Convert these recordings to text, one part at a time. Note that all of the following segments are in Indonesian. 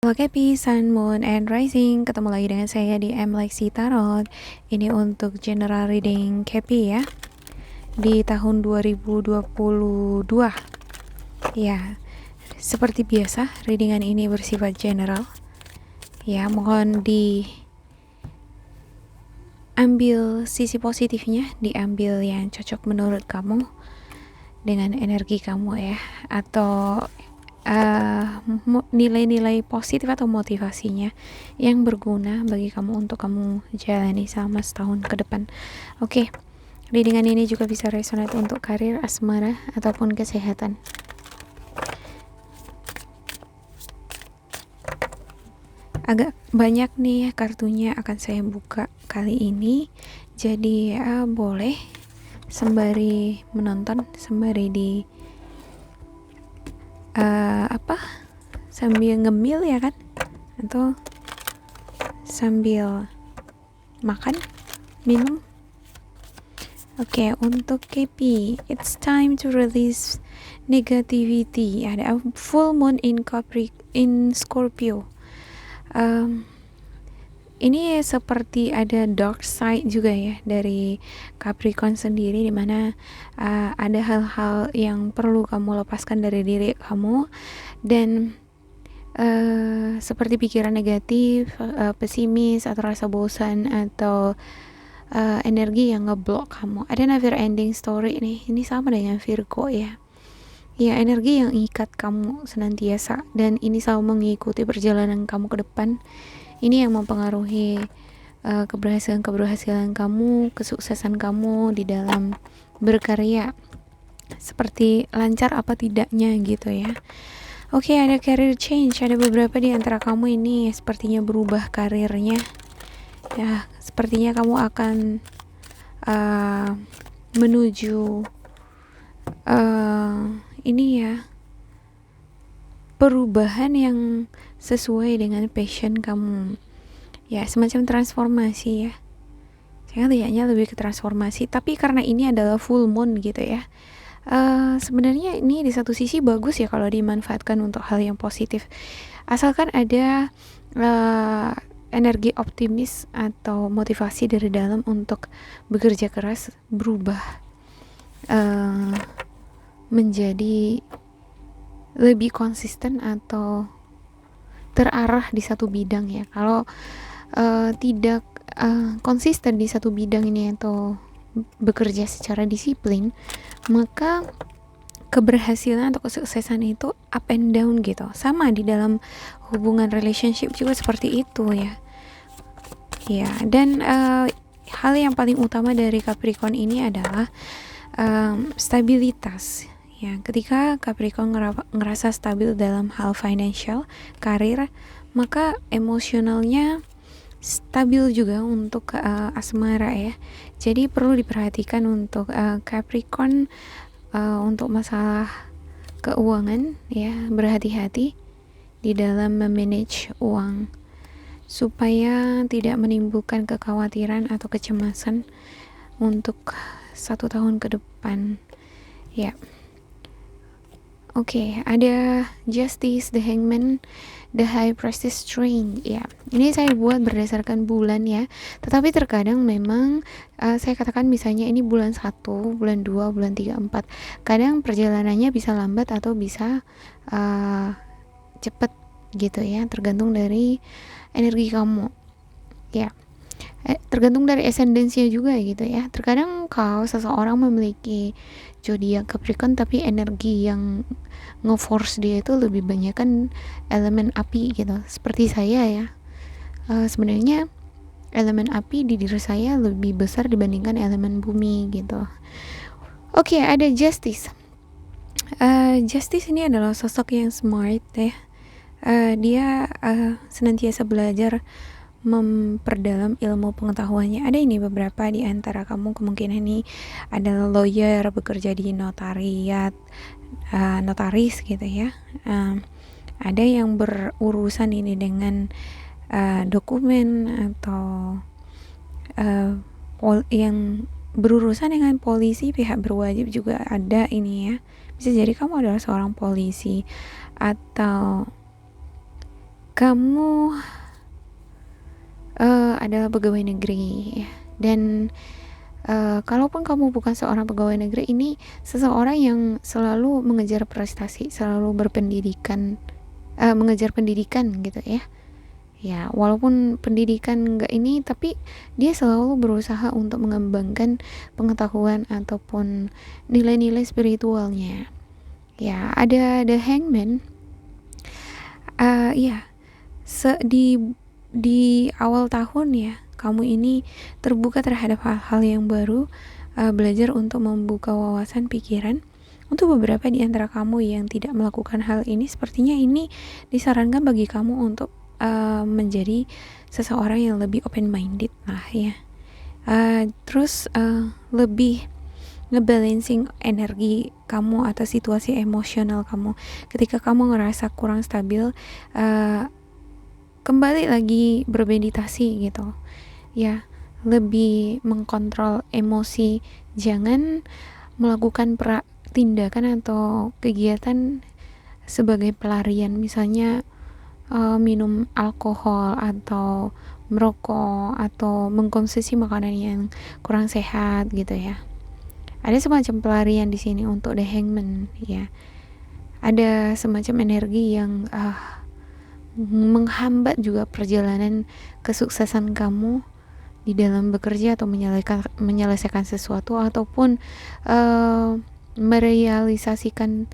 Halo Kepi, Sun, Moon, and Rising. Ketemu lagi dengan saya di M Lexi Tarot. Ini untuk general reading Kepi ya, di tahun 2022. Ya, seperti biasa readingan ini bersifat general. Ya, mohon diambil sisi positifnya, diambil yang cocok menurut kamu dengan energi kamu ya, atau nilai-nilai positif atau motivasinya yang berguna bagi kamu untuk kamu jalani selama setahun ke depan. Oke, readingan ini juga bisa resonate untuk karir, asmara, ataupun kesehatan. Agak banyak nih kartunya akan saya buka kali ini, jadi boleh sembari menonton, sembari sambil ngemil ya kan, atau sambil makan, minum. Oke, untuk KP, it's time to release negativity. Ada full moon in Scorpio. Ini seperti ada dark side juga ya dari Capricorn sendiri, dimana ada hal-hal yang perlu kamu lepaskan dari diri kamu, dan seperti pikiran negatif, pesimis, atau rasa bosan, atau energi yang ngeblok kamu. Ada never ending story nih, ini sama dengan Virgo ya. Ya, energi yang ikat kamu senantiasa, dan ini selalu mengikuti perjalanan kamu ke depan. Ini yang mempengaruhi keberhasilan kamu, kesuksesan kamu di dalam berkarya, seperti lancar apa tidaknya gitu ya. Oke, ada career change. Ada beberapa di antara kamu ini sepertinya berubah karirnya. Ya, sepertinya kamu akan menuju ini ya, perubahan yang sesuai dengan passion kamu. Ya, semacam transformasi ya. Saya lihatnya lebih ke transformasi, tapi karena ini adalah full moon gitu ya. Sebenarnya ini di satu sisi bagus ya kalau dimanfaatkan untuk hal yang positif, asalkan ada energi optimis atau motivasi dari dalam untuk bekerja keras, berubah menjadi lebih konsisten atau terarah di satu bidang ya. Kalau tidak konsisten di satu bidang ini atau bekerja secara disiplin, maka keberhasilan atau kesuksesan itu up and down gitu. Sama di dalam hubungan relationship juga seperti itu ya. Ya, dan hal yang paling utama dari Capricorn ini adalah stabilitas. Ya, ketika Capricorn ngerasa stabil dalam hal financial, karir, maka emosionalnya stabil juga untuk asmara ya. Jadi perlu diperhatikan untuk Capricorn untuk masalah keuangan ya, berhati-hati di dalam memanage uang supaya tidak menimbulkan kekhawatiran atau kecemasan untuk 1 tahun ke depan ya. Oke, ada Justice, The Hangman, The High Priestess String ya. Ini saya buat berdasarkan bulan ya. Tetapi terkadang memang saya katakan misalnya ini bulan 1, bulan 2, bulan 3, 4. Kadang perjalanannya bisa lambat atau bisa cepet gitu ya, tergantung dari energi kamu. Ya. Tergantung dari ascendensinya juga gitu ya. Terkadang kalau seseorang memiliki zodiak Capricorn tapi energi yang nge-force dia itu lebih banyak kan elemen api gitu. Seperti saya ya. Sebenarnya elemen api di diri saya lebih besar dibandingkan elemen bumi gitu. Oke, ada Justice. Justice ini adalah sosok yang smart ya. Dia senantiasa belajar memperdalam ilmu pengetahuannya. Ada ini beberapa di antara kamu kemungkinan ini adalah lawyer, bekerja di notariat, notaris gitu ya. Ada yang berurusan ini dengan dokumen atau yang berurusan dengan polisi, pihak berwajib juga ada ini ya. Bisa jadi kamu adalah seorang polisi atau kamu adalah pegawai negeri, dan kalaupun kamu bukan seorang pegawai negeri, ini seseorang yang selalu mengejar prestasi, selalu berpendidikan, mengejar pendidikan gitu ya. Ya, walaupun pendidikan enggak ini, tapi dia selalu berusaha untuk mengembangkan pengetahuan ataupun nilai-nilai spiritualnya. Ya, ada The Hangman. Ya, di awal tahun ya, kamu ini terbuka terhadap hal-hal yang baru, belajar untuk membuka wawasan pikiran. Untuk beberapa di antara kamu yang tidak melakukan hal ini, sepertinya ini disarankan bagi kamu untuk menjadi seseorang yang lebih open minded lah ya. Terus lebih ngebalancing energi kamu atau situasi emosional kamu ketika kamu ngerasa kurang stabil. Kembali lagi bermeditasi gitu ya, lebih mengkontrol emosi, jangan melakukan tindakan atau kegiatan sebagai pelarian, misalnya minum alkohol atau merokok atau mengkonsumsi makanan yang kurang sehat gitu ya. Ada semacam pelarian di sini untuk The Hangman ya. Ada semacam energi yang menghambat juga perjalanan kesuksesan kamu di dalam bekerja atau menyelesaikan sesuatu ataupun merealisasikan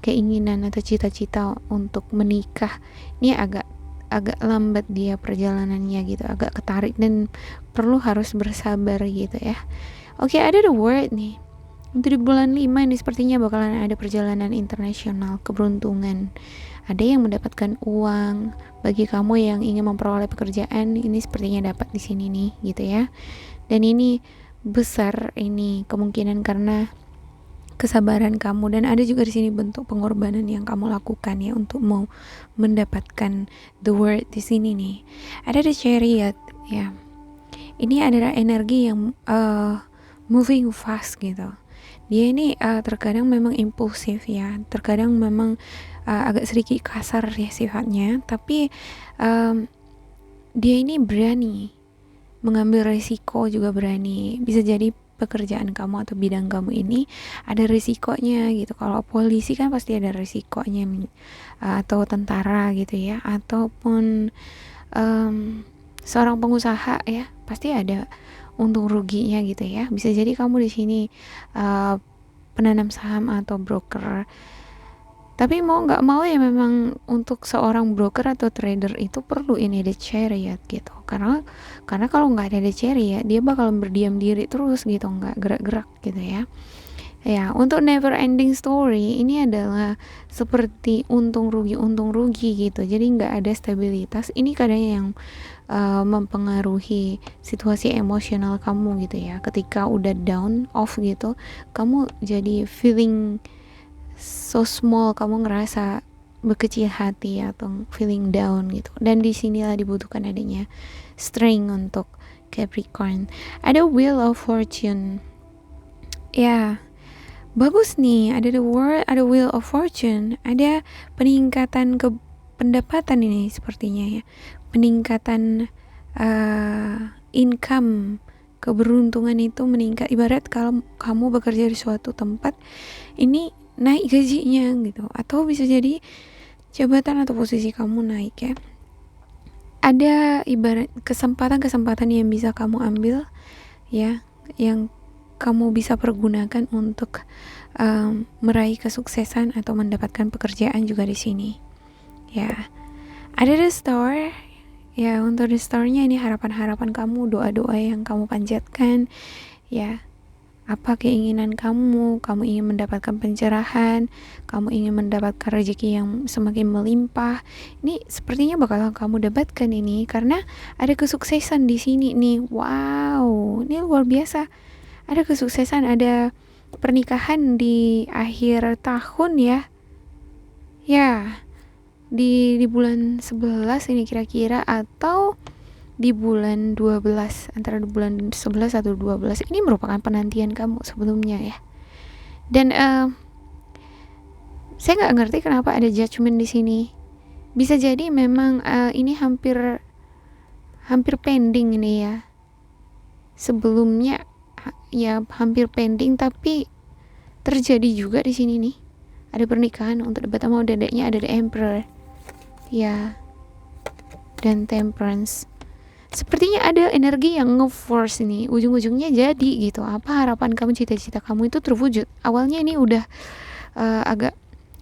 keinginan atau cita-cita untuk menikah. Ini agak lambat dia perjalanannya gitu, agak ketarik dan harus bersabar gitu ya. Oke, ada The Word nih. Untuk di bulan 5 ini sepertinya bakalan ada perjalanan internasional, keberuntungan. Ada yang mendapatkan uang. Bagi kamu yang ingin memperoleh pekerjaan, ini sepertinya dapat di sini nih gitu ya. Dan ini besar ini kemungkinan karena kesabaran kamu, dan ada juga di sini bentuk pengorbanan yang kamu lakukan ya untuk mau mendapatkan The Word di sini nih. Ada The Chariot ya. Ini adalah energi yang moving fast gitu. Dia ini terkadang memang impulsif ya, terkadang memang agak sedikit kasar ya sifatnya, tapi dia ini berani mengambil resiko, juga berani. Bisa jadi pekerjaan kamu atau bidang kamu ini ada risikonya gitu. Kalau polisi kan pasti ada risikonya, atau tentara gitu ya, ataupun seorang pengusaha ya, pasti ada untung ruginya gitu ya. Bisa jadi kamu di sini penanam saham atau broker. Tapi mau nggak mau ya memang untuk seorang broker atau trader itu perlu ini The Chariot gitu. Karena kalau nggak ada The Chariot, dia bakal berdiam diri terus gitu, nggak gerak-gerak gitu ya. Ya, untuk never ending story ini adalah seperti untung rugi gitu. Jadi nggak ada stabilitas. Ini kadang yang mempengaruhi situasi emosional kamu gitu ya. Ketika udah down off gitu, kamu jadi feeling so small, kamu ngerasa berkecil hati atau feeling down gitu. Dan disinilah dibutuhkan adanya strength untuk Capricorn. Ada Wheel of Fortune ya, bagus nih. Ada The World, ada Wheel of Fortune, ada peningkatan pendapatan ini sepertinya ya, peningkatan income, keberuntungan itu meningkat. Ibarat kalau kamu bekerja di suatu tempat, ini naik gajinya gitu, atau bisa jadi jabatan atau posisi kamu naik ya. Ada ibarat kesempatan yang bisa kamu ambil ya, yang kamu bisa pergunakan untuk meraih kesuksesan atau mendapatkan pekerjaan juga di sini ya. Ada The Star ya. Untuk The Star-nya ini harapan-harapan kamu, doa-doa yang kamu panjatkan ya. Apa keinginan kamu ingin mendapatkan pencerahan, kamu ingin mendapatkan rezeki yang semakin melimpah. Ini sepertinya bakal kamu dapatkan ini karena ada kesuksesan di sini nih. Wow, ini luar biasa. Ada kesuksesan, ada pernikahan di akhir tahun ya. Ya, di bulan 11 ini kira-kira, atau di bulan 12, antara bulan 11 atau 12. Ini merupakan penantian kamu sebelumnya ya. Dan saya nggak ngerti kenapa ada judgment di sini. Bisa jadi memang ini hampir pending ini ya. Sebelumnya ya hampir pending, tapi terjadi juga di sini nih. Ada pernikahan untuk debat sama dedeknya, ada The Emperor. Ya. Dan Temperance. Sepertinya ada energi yang nge-force ini, ujung-ujungnya jadi gitu. Apa harapan kamu, cita-cita kamu itu terwujud. Awalnya ini udah agak,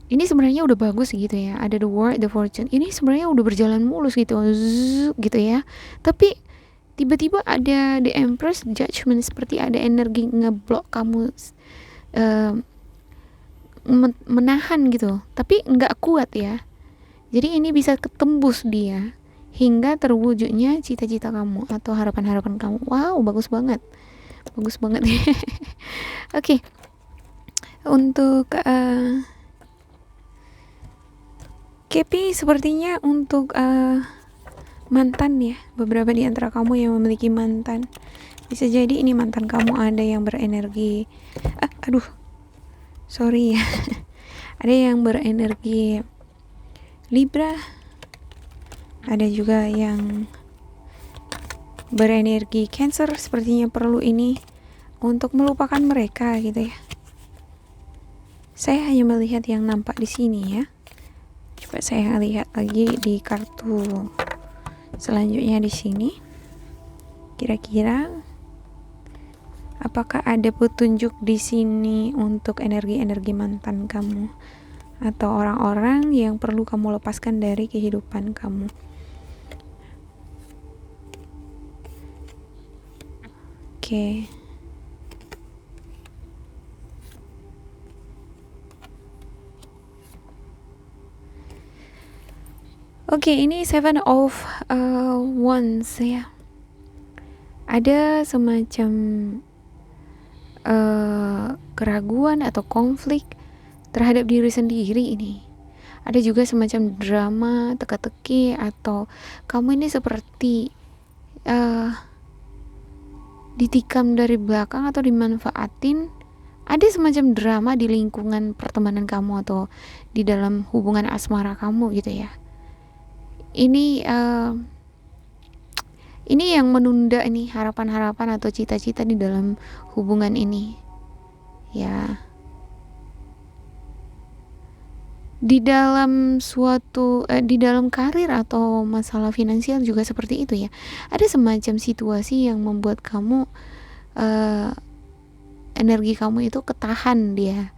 ini sebenarnya udah bagus gitu ya. Ada the World, the Fortune. Ini sebenarnya udah berjalan mulus gitu, gitu ya. Tapi tiba-tiba ada the Empress, Judgment, seperti ada energi ngeblok kamu, menahan gitu. Tapi nggak kuat ya. Jadi ini bisa ketembus dia hingga terwujudnya cita-cita kamu atau harapan-harapan kamu. Wow, bagus banget. Bagus banget. Oke. Untuk Kepi, sepertinya untuk mantan ya. Beberapa di antara kamu yang memiliki mantan. Bisa jadi ini mantan kamu ada yang berenergi sorry ya. Ada yang berenergi Libra, ada juga yang berenergi Cancer. Sepertinya perlu ini untuk melupakan mereka gitu ya. Saya hanya melihat yang nampak di sini ya. Coba saya lihat lagi di kartu selanjutnya di sini. Kira-kira apakah ada petunjuk di sini untuk energi-energi mantan kamu atau orang-orang yang perlu kamu lepaskan dari kehidupan kamu? Oke. Oke, ini Seven of Wands ya. Ada semacam keraguan atau konflik terhadap diri sendiri ini. Ada juga semacam drama, teka-teki, atau kamu ini seperti ditikam dari belakang atau dimanfaatin. Ada semacam drama di lingkungan pertemanan kamu atau di dalam hubungan asmara kamu gitu ya. Ini yang menunda ini harapan-harapan atau cita-cita di dalam hubungan ini ya. Di dalam di dalam karir atau masalah finansial juga seperti itu ya. Ada semacam situasi yang membuat kamu energi kamu itu ketahan dia.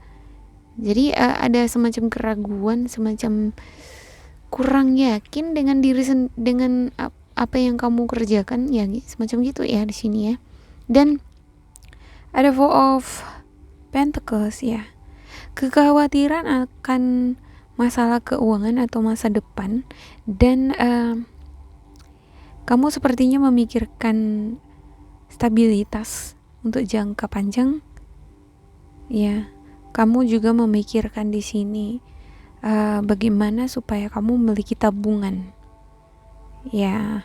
Jadi ada semacam keraguan, semacam kurang yakin dengan diri dengan apa yang kamu kerjakan ya, semacam gitu ya di sini ya. Dan ada Four of Pentacles ya. Kekhawatiran akan masalah keuangan atau masa depan, dan kamu sepertinya memikirkan stabilitas untuk jangka panjang ya. Kamu juga memikirkan di sini bagaimana supaya kamu memiliki tabungan ya.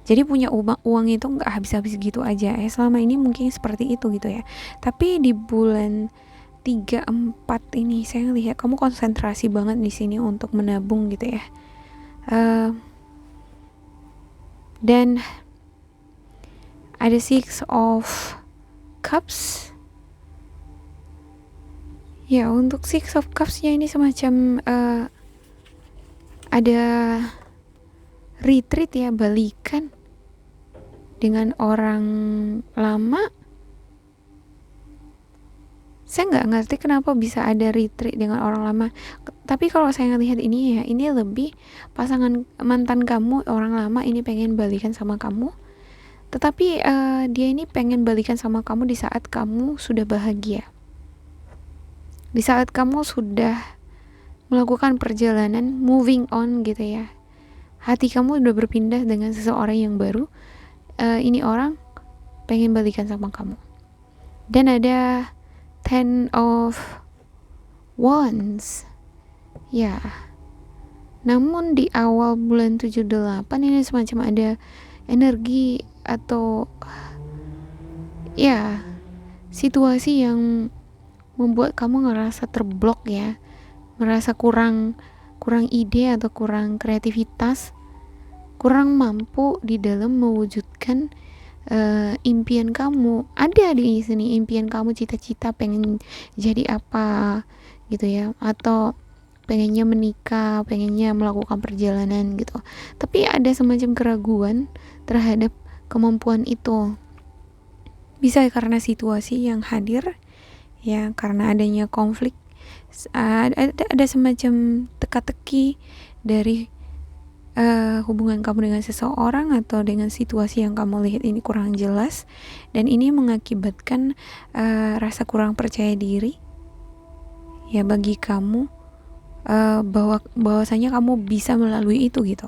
Jadi punya uang itu nggak habis-habis gitu aja ya. Selama ini mungkin seperti itu gitu ya. Tapi di bulan 3-4 ini saya lihat kamu konsentrasi banget di sini untuk menabung gitu ya. Dan ada Six of Cups. Ya, untuk Six of Cups-nya ini semacam ada retreat ya, balikan dengan orang lama. Saya nggak ngerti kenapa bisa ada retreat dengan orang lama. Tapi kalau saya ngelihat ini ya, ini lebih pasangan mantan kamu, orang lama ini pengen balikan sama kamu. Tetapi dia ini pengen balikan sama kamu di saat kamu sudah bahagia. Di saat kamu sudah melakukan perjalanan, moving on gitu ya. Hati kamu udah berpindah dengan seseorang yang baru. Ini orang pengen balikan sama kamu. Dan ada Ten of Wands. Ya. Namun di awal bulan 7-8 ini semacam ada energi atau ya situasi yang membuat kamu ngerasa terblok ya, merasa kurang kurang ide atau kurang kreativitas, kurang mampu di dalam mewujudkan impian kamu. Ada di sini impian kamu, cita-cita pengen jadi apa gitu ya, atau pengennya menikah, pengennya melakukan perjalanan gitu, tapi ada semacam keraguan terhadap kemampuan itu. Bisa karena situasi yang hadir ya, karena adanya konflik, ada semacam teka-teki dari hubungan kamu dengan seseorang atau dengan situasi yang kamu lihat ini kurang jelas, dan ini mengakibatkan rasa kurang percaya diri ya bagi kamu, bahwasanya kamu bisa melalui itu gitu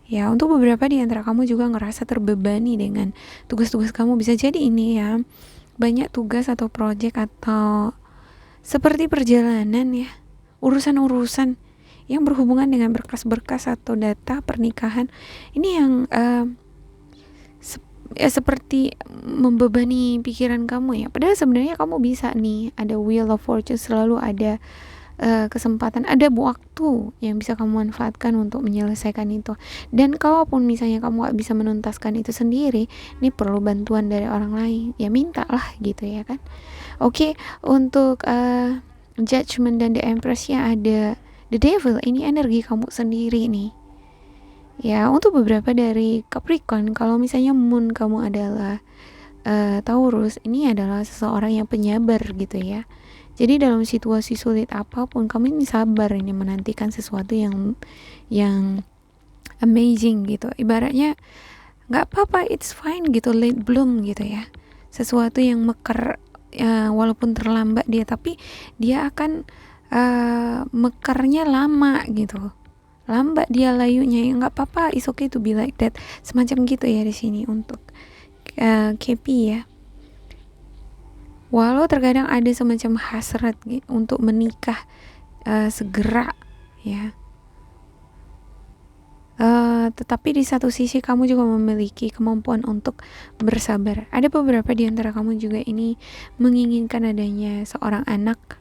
ya. Untuk beberapa di antara kamu juga ngerasa terbebani dengan tugas-tugas kamu, bisa jadi ini ya, banyak tugas atau project atau seperti perjalanan ya, urusan-urusan yang berhubungan dengan berkas-berkas atau data pernikahan ini yang seperti membebani pikiran kamu ya. Padahal sebenarnya kamu bisa nih, ada wheel of fortune, selalu ada kesempatan, ada waktu yang bisa kamu manfaatkan untuk menyelesaikan itu. Dan kalaupun misalnya kamu gak bisa menuntaskan itu sendiri, ini perlu bantuan dari orang lain, ya mintalah gitu ya kan. Oke, untuk judgment dan the empress-nya ada the devil, ini energi kamu sendiri nih ya. Untuk beberapa dari Capricorn, kalau misalnya moon kamu adalah Taurus, ini adalah seseorang yang penyabar gitu ya. Jadi dalam situasi sulit apapun, kamu ini sabar, ini menantikan sesuatu yang amazing gitu. Ibaratnya nggak apa-apa, it's fine gitu, late bloom gitu ya. Sesuatu yang mekar, walaupun terlambat dia, tapi dia akan mekarnya lama gitu. Lambat dia layunya, ya nggak apa-apa, it's okay to be like that. Semacam gitu ya di sini untuk KP ya. Walau terkadang ada semacam hasrat untuk menikah segera ya, tetapi di satu sisi kamu juga memiliki kemampuan untuk bersabar. Ada beberapa di antara kamu juga ini menginginkan adanya seorang anak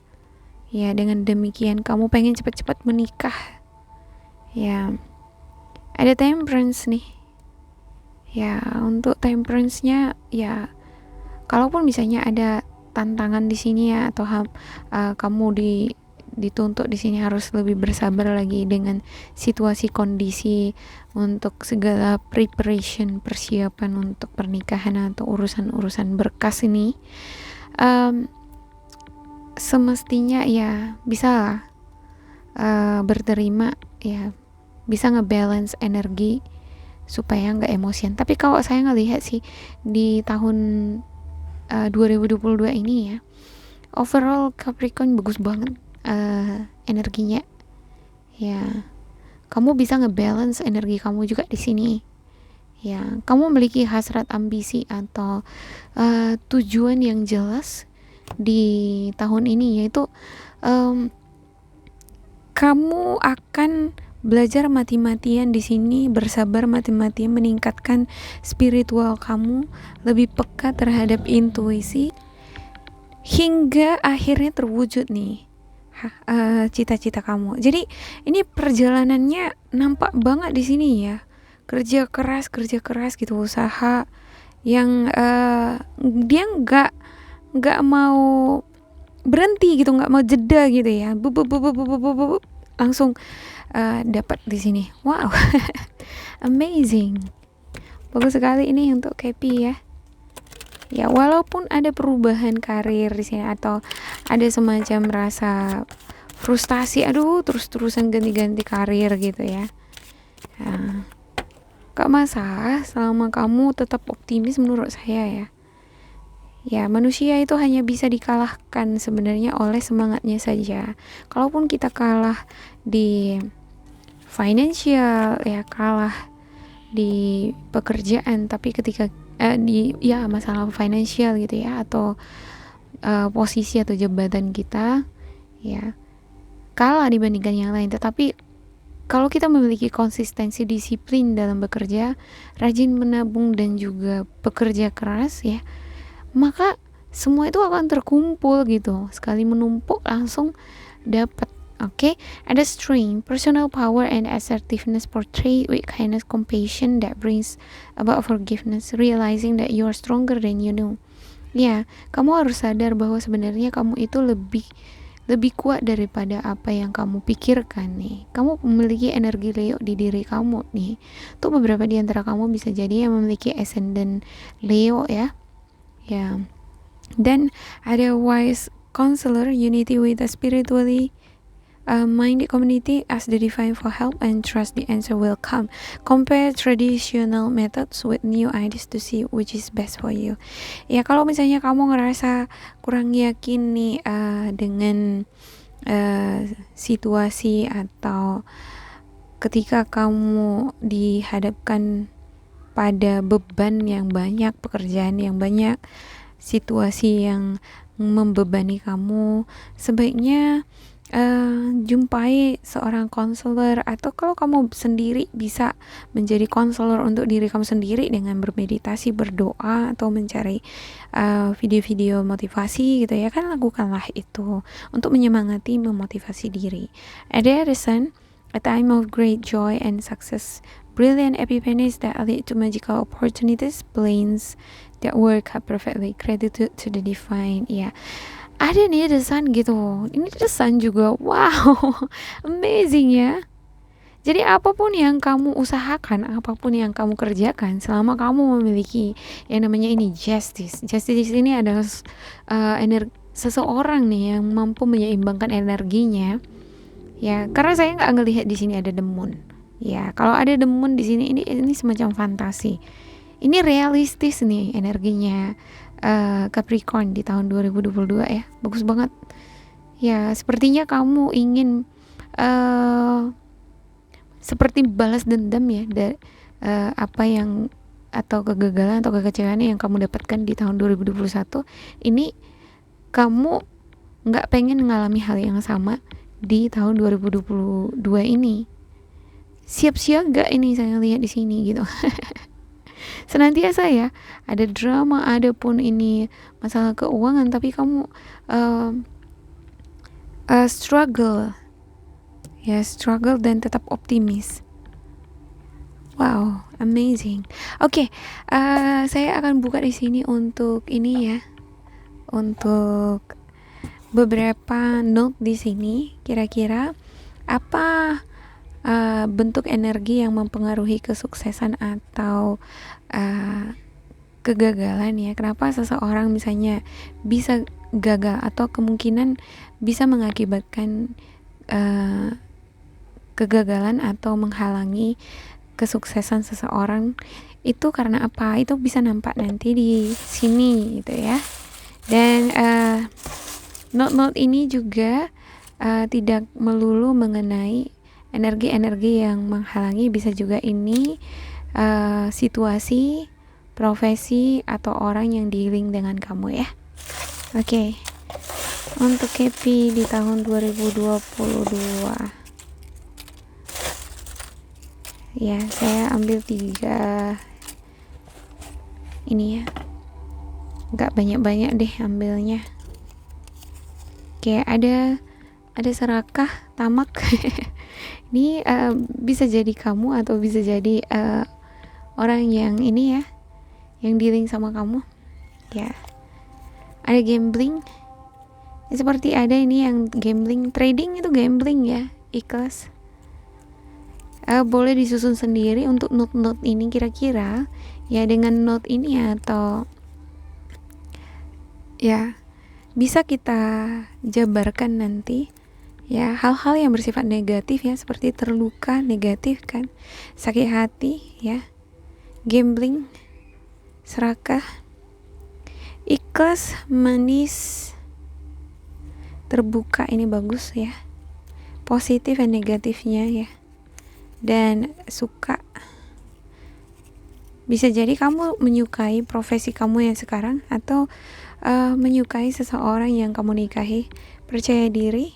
ya, dengan demikian kamu pengen cepat-cepat menikah ya. Ada temperance nih ya. Untuk temperance-nya ya, kalaupun misalnya ada tantangan di sini ya, atau kamu dituntut di sini harus lebih bersabar lagi dengan situasi kondisi untuk segala preparation, persiapan untuk pernikahan atau urusan-urusan berkas ini, semestinya ya bisa berterima ya, bisa ngebalance energi supaya nggak emosian. Tapi kalau saya ngelihat sih di tahun 2022 ini ya, overall Capricorn bagus banget energinya ya. Kamu bisa ngebalance energi kamu juga di sini ya. Kamu memiliki hasrat, ambisi atau tujuan yang jelas di tahun ini, yaitu kamu akan belajar mati-matian di sini, bersabar mati-matian, meningkatkan spiritual kamu, lebih peka terhadap intuisi, hingga akhirnya terwujud nih cita-cita kamu. Jadi ini perjalanannya nampak banget di sini ya. Kerja keras gitu, usaha yang dia nggak mau berhenti gitu, nggak mau jeda gitu ya. Langsung dapat di sini. Wow. Amazing. Bagus sekali ini untuk KP ya. Ya, walaupun ada perubahan karir di sini atau ada semacam rasa frustasi, aduh terus-terusan ganti-ganti karir gitu ya. Gak masalah selama kamu tetap optimis menurut saya ya. Ya, manusia itu hanya bisa dikalahkan sebenarnya oleh semangatnya saja. Kalaupun kita kalah di financial ya, kalah di pekerjaan, tapi ketika masalah financial gitu ya, atau posisi atau jabatan kita ya kalah dibandingkan yang lain, tetapi kalau kita memiliki konsistensi, disiplin dalam bekerja, rajin menabung dan juga bekerja keras ya, maka semua itu akan terkumpul gitu. Sekali menumpuk langsung dapat Okay, ada strength, personal power and assertiveness portrayed with kindness, compassion that brings about forgiveness, realizing that you are stronger than you know. Ya, kamu harus sadar bahwa sebenarnya kamu itu lebih kuat daripada apa yang kamu pikirkan nih. Kamu memiliki energi Leo di diri kamu nih. Tuh beberapa di antara kamu bisa jadi yang memiliki ascendant Leo ya. Ya. Dan ada wise counselor, unity with the spiritually minded community, ask the divine for help and trust the answer will come. Compare traditional methods with new ideas to see which is best for you. Ya kalau misalnya kamu ngerasa kurang yakin nih dengan situasi atau ketika kamu dihadapkan pada beban yang banyak, pekerjaan yang banyak, situasi yang membebani kamu, sebaiknya jumpai seorang konselor, atau kalau kamu sendiri bisa menjadi konselor untuk diri kamu sendiri dengan bermeditasi, berdoa, atau mencari video-video motivasi gitu ya kan, lakukanlah itu untuk menyemangati, memotivasi diri. Ada Edison, a time of great joy and success, brilliant epiphanies that lead to magical opportunities, plans that work out perfectly, gratitude to the divine. Ya, ada nih The Sun gitu. Ini The Sun juga, wow, amazing ya. Jadi apapun yang kamu usahakan, apapun yang kamu kerjakan, selama kamu memiliki yang namanya ini justice. Justice ini adalah seseorang nih yang mampu menyeimbangkan energinya. Ya, karena saya nggak ngelihat di sini ada demun. Ya, kalau ada demun di sini ini semacam fantasi. Ini realistis nih energinya Capricorn di tahun 2022 ya. Bagus banget. Ya, sepertinya kamu ingin seperti balas dendam ya dari apa yang atau kegagalan atau kekecewaan yang kamu dapatkan di tahun 2021. Ini kamu nggak pengen mengalami hal yang sama di tahun 2022 ini. Siap siaga ini saya lihat di sini gitu. Senantiasa ya, ada drama, ada pun ini masalah keuangan, tapi kamu struggle dan tetap optimis. Wow, amazing. Oke, saya akan buka di sini untuk ini ya, untuk beberapa note di sini. Kira-kira apa bentuk energi yang mempengaruhi kesuksesan atau kegagalan ya. Kenapa seseorang misalnya bisa gagal atau kemungkinan bisa mengakibatkan kegagalan atau menghalangi kesuksesan seseorang, itu karena apa? Itu bisa nampak nanti di sini gitu ya. Dan note-note ini juga tidak melulu mengenai energi-energi yang menghalangi, bisa juga ini situasi, profesi, atau orang yang dealing dengan kamu ya. Oke. Untuk Kepi di tahun 2022. Ya, saya ambil 3 ini ya. Enggak banyak-banyak deh ambilnya. Kayak ada serakah, tamak. Ini bisa jadi kamu atau bisa jadi orang yang ini ya, yang dealing sama kamu. Ya. Ada gambling. Seperti ada ini yang gambling, trading itu gambling ya, ikhlas. Boleh disusun sendiri untuk note-note ini kira-kira ya, dengan note ini atau ya bisa kita jabarkan nanti ya, hal-hal yang bersifat negatif ya, seperti terluka, negatif kan, sakit hati ya, gambling, serakah, ikhlas, manis, terbuka, ini bagus ya, positif dan negatifnya ya, dan suka. Bisa jadi kamu menyukai profesi kamu yang sekarang, atau menyukai seseorang yang kamu nikahi. Percaya diri,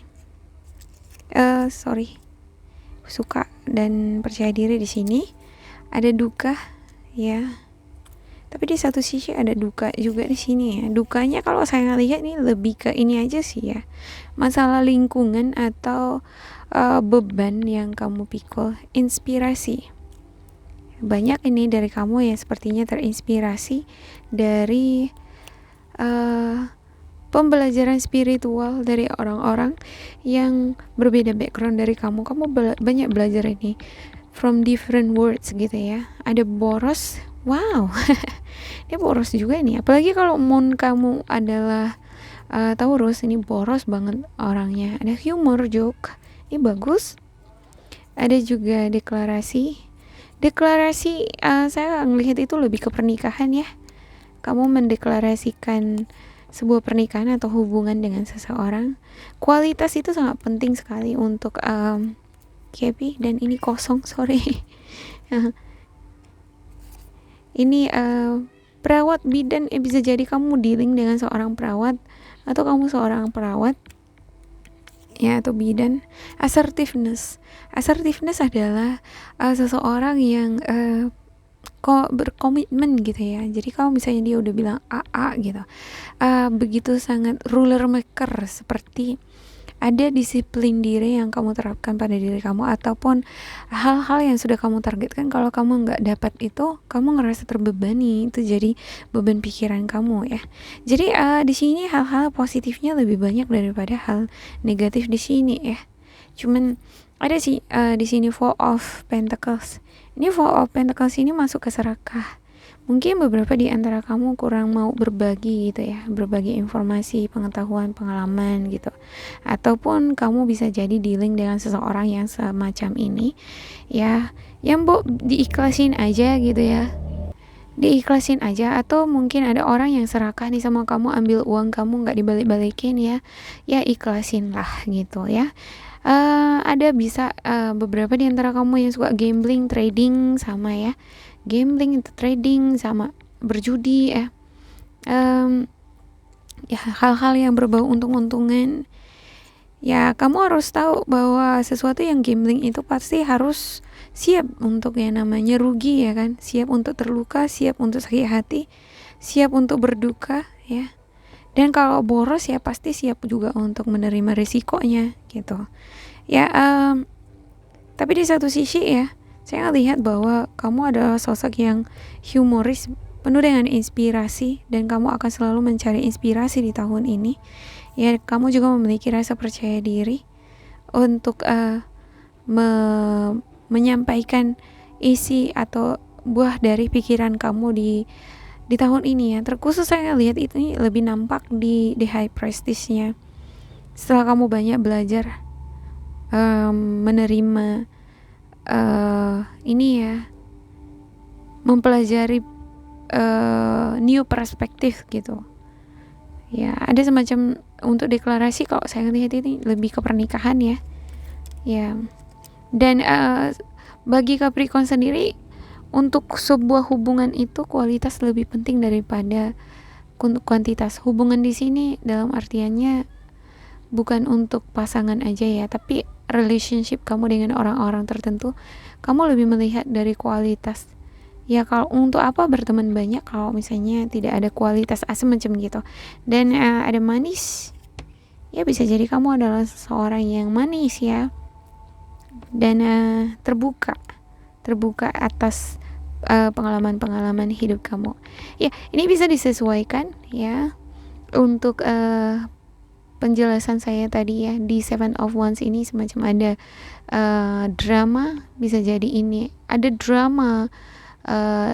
suka dan percaya diri di sini. Ada duka ya, Tapi di satu sisi ada duka juga di sini ya. Dukanya kalau saya lihat ini lebih ke ini aja sih ya, masalah lingkungan atau beban yang kamu pikul. Inspirasi, banyak ini dari kamu yang sepertinya terinspirasi dari pembelajaran spiritual dari orang-orang yang berbeda background dari kamu. Banyak belajar ini from different words gitu ya. Ada boros, wow. Dia boros juga nih, apalagi kalau moon kamu adalah Taurus, ini boros banget orangnya. Ada humor, joke, ini bagus. Ada juga deklarasi, saya ngelihat itu lebih ke pernikahan ya. Kamu mendeklarasikan sebuah pernikahan atau hubungan dengan seseorang. Kualitas itu sangat penting sekali untuk Kepi, dan ini kosong, sorry. Ini perawat bidan, bisa jadi kamu dealing dengan seorang perawat atau kamu seorang perawat ya, atau bidan. Assertiveness adalah seseorang yang kok berkomitmen gitu ya. Jadi kalau misalnya dia udah bilang AA gitu, begitu sangat ruler maker, seperti ada disiplin diri yang kamu terapkan pada diri kamu, ataupun hal-hal yang sudah kamu targetkan. Kalau kamu nggak dapat itu, kamu ngerasa terbebani, itu jadi beban pikiran kamu ya. Jadi di sini hal-hal positifnya lebih banyak daripada hal negatif di sini ya. Cuman ada sih di sini Four of Pentacles. Ini Four of Pentacles ini masuk ke serakah. Mungkin beberapa di antara kamu kurang mau berbagi gitu ya, berbagi informasi, pengetahuan, pengalaman gitu. Ataupun kamu bisa jadi dealing dengan seseorang yang semacam ini ya, yang diikhlasin aja gitu ya. Diikhlasin aja, atau mungkin ada orang yang serakah nih sama kamu, ambil uang kamu nggak dibalik-balikin ya. Ya ikhlasin lah gitu ya. Ada bisa beberapa di antara kamu yang suka gambling, trading sama ya. Gambling itu trading sama berjudi ya. Ya hal-hal yang berbau untung-untungan. Ya kamu harus tahu bahwa sesuatu yang gambling itu pasti harus siap untuk yang namanya rugi ya kan. Siap untuk terluka, siap untuk sakit hati, siap untuk berduka ya. Dan kalau boros ya pasti siap juga untuk menerima risikonya gitu. Ya tapi di satu sisi ya, saya lihat bahwa kamu adalah sosok yang humoris, penuh dengan inspirasi, dan kamu akan selalu mencari inspirasi di tahun ini. Ya, kamu juga memiliki rasa percaya diri untuk menyampaikan isi atau buah dari pikiran kamu di tahun ini ya. Terkhusus saya lihat itu lebih nampak di high prestige-nya. Setelah kamu banyak belajar menerima ini ya, mempelajari new perspektif gitu ya. Ada semacam untuk deklarasi, kalau saya lihat ini lebih ke pernikahan ya. Ya, dan bagi Capricorn sendiri, untuk sebuah hubungan itu kualitas lebih penting daripada kuantitas. Hubungan di sini dalam artiannya bukan untuk pasangan aja ya, tapi relationship kamu dengan orang-orang tertentu, kamu lebih melihat dari kualitas. Ya kalau untuk apa berteman banyak kalau misalnya tidak ada kualitas, macam gitu. Dan ada manis. Ya bisa jadi kamu adalah seorang yang manis ya. Dan terbuka atas pengalaman-pengalaman hidup kamu. Ya, ini bisa disesuaikan ya untuk penjelasan saya tadi ya. Di Seven of Wands ini semacam ada drama, bisa jadi ini ada drama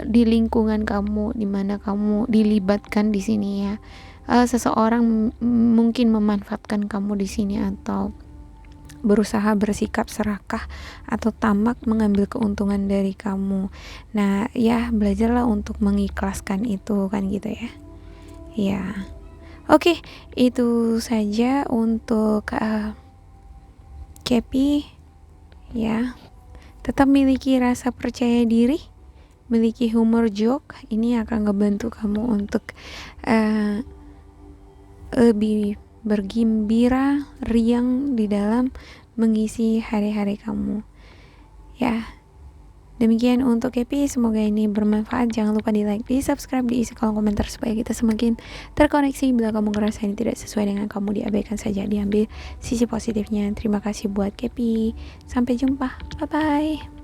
di lingkungan kamu, di mana kamu dilibatkan di sini ya. Seseorang mungkin memanfaatkan kamu di sini, atau berusaha bersikap serakah atau tamak mengambil keuntungan dari kamu. Nah ya, belajarlah untuk mengikhlaskan itu kan gitu ya. Ya, oke, itu saja untuk Kepi ya. Tetap miliki rasa percaya diri, miliki humor joke. Ini akan ngebantu kamu untuk lebih bergembira, riang di dalam mengisi hari-hari kamu ya. Demikian untuk Kepi, semoga ini bermanfaat. Jangan lupa di like, di subscribe, diisi kolom komentar supaya kita semakin terkoneksi. Bila kamu ngerasa ini tidak sesuai dengan kamu, diabaikan saja, diambil sisi positifnya. Terima kasih buat Kepi, sampai jumpa, bye bye.